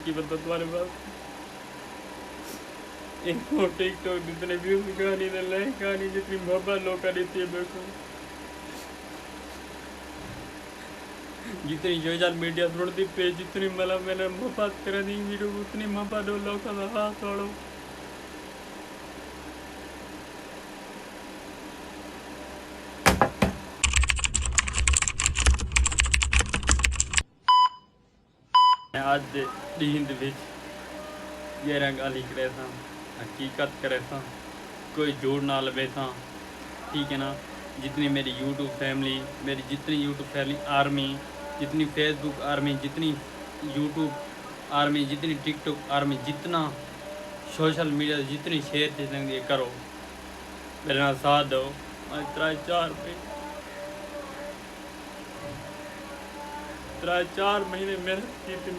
की बता तुम्हारे पास एक टिकटॉक जितने व्यूज कहानी ने लाइक कहानी जितनी मोहब्बत लोग का देती है मेरे को जितनी सोशल मीडिया छोड़ती पे जितनी मतलब मैंने मोहब्बत कर दी वीडियो उतनी मोहब्बत लोग का हाथ छोड़ो आज नींद विच ये रंग अली करे था हकीकत करे था कोई जोड़ ना लगे था ठीक है ना। जितनी मेरी यूट्यूब फैमिली मेरी जितनी यूट्यूब फैमिली आर्मी जितनी फेसबुक आर्मी जितनी यूट्यूब आर्मी जितनी टिकटॉक आर्मी जितना सोशल मीडिया जितनी शेयर चीज़ें करो मेरे नाल साथ दो। त्रै चार महीने मेहनत की थी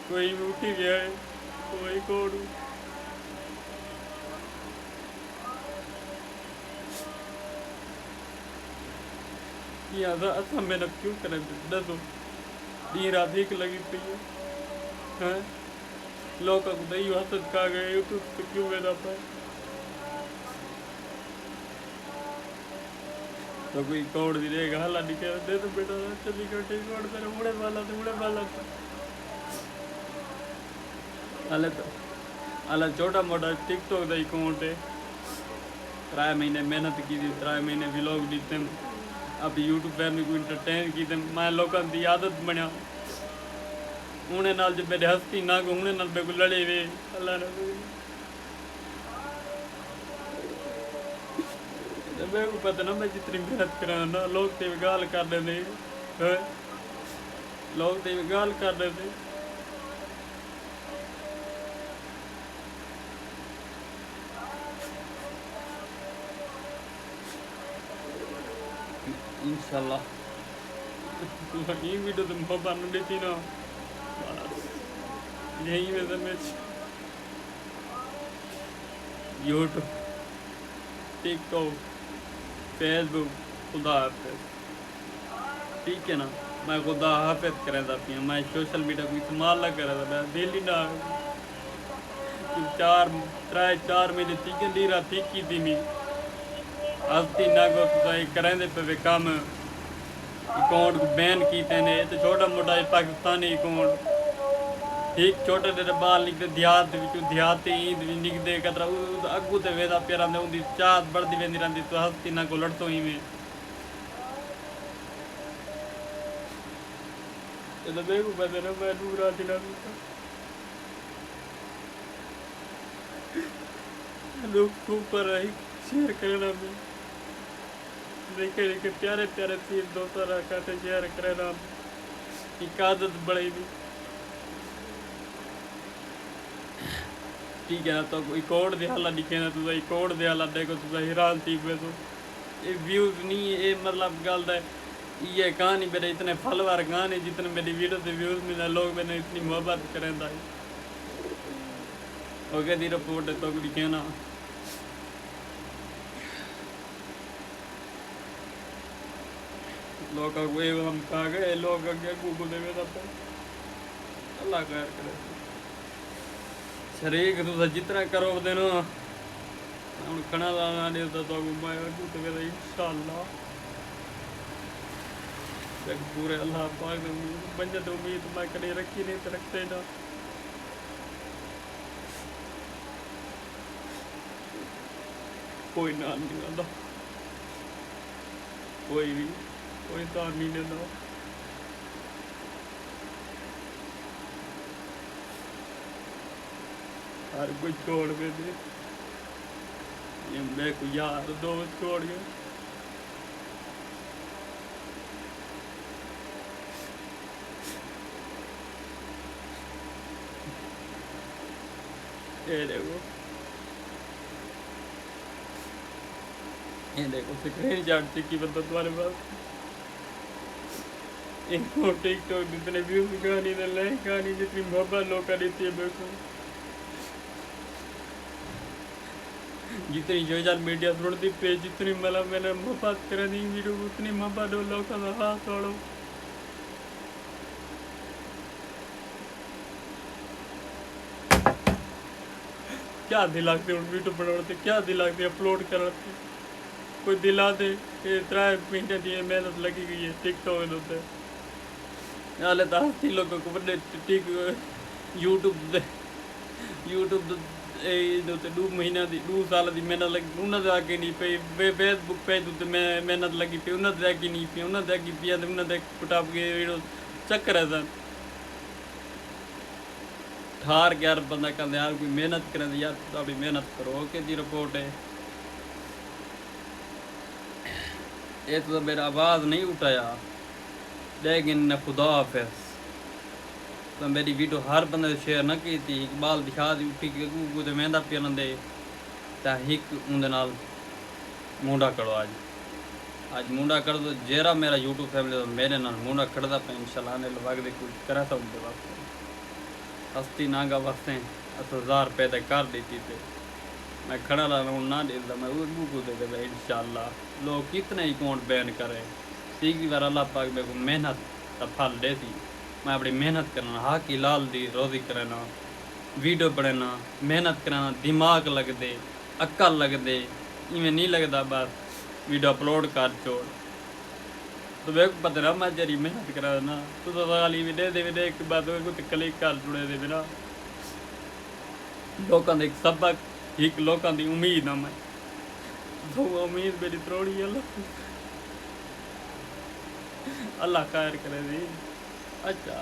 कोई उठी गया है कोई कोड अच्छा मेहनत क्यों करें दसो दी रात एक लगी पी है लोग दही हसद खा गए यूट्यूब पे क्यों मेरा पाए तो कोई कोड भी रहेगा हला निकल दे तो बेटा चली गई कोड तेरे उड़े वाला था हाल छोटा मोटा टिकटॉक का अकाउंट है 3 महीने मेहनत की थी 3 महीने व्लॉग दिते अब यूट्यूब फैमिली को इंटरटेन की मैं लोगों की आदत बनया उन्हें नाल जब मेरे हस्ती ना को उन्हें नाल मेरे को लड़े वे अल्लाह ने मेरे को पता ना मैं जितनी मेहनत करा ना लोग ते गाल कर देते लोग ते गाल कर देते इंशाल्लाह ये वीडियो तो मोहब्बत नहीं देती ना यही में समझ यूट्यूब टिकटॉक फेसबुक खुदा हाफिज ठीक है ना। मैं खुदा हाफिज करें था मैं सोशल मीडिया को इस्तेमाल ना करा था मैं दिल ही ना 3-4 महीने तीन दी रात ठीक की थी मैं हस्ती ना को करें पे काम अकाउंट को बैन किए ने तो छोटा मोटा पाकिस्तानी अकाउंट ठीक छोटे छोटे बाल निकलते देहात ईद भी निकलते कतरा अगू तो वेदा पे रहते उनकी चाहत बढ़ती वेंदी रहती तो हस्ती ना को लड़तो ही में तो देखो पता ना मैं दूर आती ना लोग ऊपर शेयर करना में देखे प्यारे प्यारे चीज दोस्तों रखते शेयर करना एक आदत बढ़ी थी ठीक है ना। तो कोई कोड दे हाल दिखे ना तुझा कोड दे हाल देखो तुझा हैरान थी पे तो ये व्यूज नहीं ये मतलब गल है ये कहानी मेरे इतने फॉलोअर कहानी जितने मेरी वीडियो से व्यूज मिले लोग मैंने इतनी मोहब्बत करें था ओके दी रिपोर्ट है तो दिखे ना लोग हम कहा गए लोग अगे गूगल दे अल्लाह खैर करे शरीक तुम जितना करो देना हम खना लाना देता तो मैं तो कहता इंशाल्लाह पूरे अल्लाह पाक ने बंजत तो उम्मीद मैं कभी रखी नहीं तो रखते ना कोई ना नहीं आता कोई भी कोई तो नहीं देता हर कोई छोड़ के दे ये मैं को यार दोस्त छोड़ गए ये देखो स्क्रीन शॉट की बता तुम्हारे पास एक टिकटॉक जितने व्यूज कहानी ने लाइक कहानी जितनी मोहब्बत लोग का देती है मेरे को जितनी सोशल मीडिया छोड़ती पे जितनी मतलब मैंने मोहब्बत कर दी वीडियो उतनी मोहब्बत लोग का हाथ छोड़ो क्या दिलाते हूँ वीडियो बनाते, क्या दिलाते अपलोड कराते, कोई दिला दे। ये 3 महीने की मेहनत लगी गई है टिकटॉक के उत्ते, हाले तो 80 लोगों को बड़े टिक यूट्यूब ते 2 महीने की 2 साल की मेहनत लगी, उन्होंने आगे नहीं पई। फेसबुक पेज उत्ते मेहनत लगी पई, उन्होंने आगे नहीं पई, उन्होंने आगे पी उन्होंने पुटाप के वीडियो चक्कर है सन ठार के यार बंदा कहते यार कोई मेहनत करें यार, थोड़ी मेहनत करो कि दी रिपोर्ट है। ये तो मेरा आवाज़ नहीं उठाया, लेकिन खुदा हाफिज़ तो मेरी वीडियो हर बंदे शेयर न की थी। इकबाल दिखा दी उठी कि कुछ मेहंदा पियन दे हिक उंदे नाल मुंडा करो। आज मुंडा कर दो जेरा मेरा यूट्यूब फैमिली तो मेरे नाल मुंडा करदा पे इंशाल्लाह आने लग दे कुछ करा था उनके वास्ते हस्ती नागा वास्ते 1000 रुपये तक कर देती थे मैं खड़ा रहा ना देता मैं वो दे दे इंशाल्लाह। लोग कितने ही अकाउंट बैन करे, तीसरी बार अल्लाह पाक मेरे को मेहनत का फल दे दी। मैं अपनी मेहनत करना, हाथ की लाल दी रोज़ी करना, वीडियो बनाना, मेहनत करना, दिमाग लग दे, अक्ल लग दे, इवें नहीं लगता बस वीडियो अपलोड कर छोड़। तो मेरे को पता ना मैं जरी मेहनत करा ना तो खाली वीडियो एक बात कुछ क्लिक कर जुड़े दे बिना लोगों एक सबक एक लोगों की उम्मीद है मैं तो उम्मीद मेरी त्रोड़ी अल्लाह खैर करे दी। अच्छा